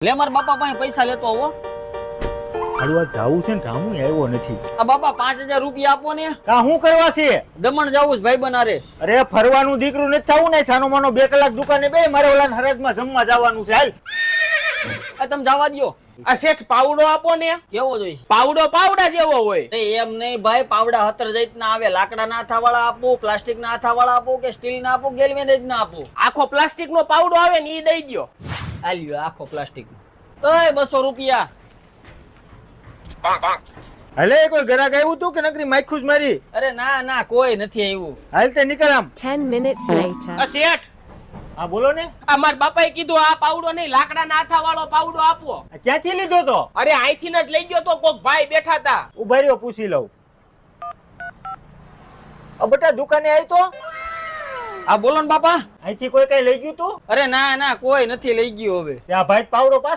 લે માર બાપા પાસે પૈસા લેતો આવો. હળવા જાવું છે ને રામુ આવ્યો નથી. આ બાપા 5000 રૂપિયા આપો ને. કા શું કરવા છે? દમણ જાવું છે ભાઈ બનારે. અરે ફરવાનું દીકરું નથી થવું ને, સાનો માનો 2 કલાક દુકાને બે, મારે ઓલા હરાજમાં જમવા જવાનું છે. હાલ આ તમે જવા દ્યો. આ શેઠ પાવડો આપો ને. કેવો જોઈશે? પાવડો પાવડા જેવો હોય. એમ નહીં ભાઈ, પાવડા 17 જાતના આવે. લાકડાના હાથાવાળા આપો, પ્લાસ્ટિકના હાથાવાળા આપો કે સ્ટીલના આપો, ગેલ્વેનાઇઝના આપો. આખો પ્લાસ્ટિક નો પાવડો આવે ને ઈ દઈ દ્યો. આ લ્યો આખો પ્લાસ્ટિક. ઓય 200 રૂપિયા. હાલે કોઈ ગ્રાહક આવ્યું તું કે નકરી માખું જ મારી? અરે ના ના, કોઈ નથી આવ્યું. હાલ તે નીકળ આમ. 10 minutes later. આ શેઠ, હા બોલો ને. આ મારા બાપાએ કીધું આ પાવડો નહીં, લાકડાના હાથા વાળો પાવડો આપો. આ ક્યાંથી લીધો તો? અરે અહીંથી જ લઈ ગયો તો, કોક ભાઈ બેઠા હતા. ઉભા રહ્યો, પૂછી લઉં. બટા દુકાને આવી તો? આ બોલો ને બાપા. અહીંથી કોઈ કઈ લઈ ગયું તું? અરે ના ના, કોઈ નથી લઈ ગયું હવે. ત્યાં ભાઈ પાવડો પાછો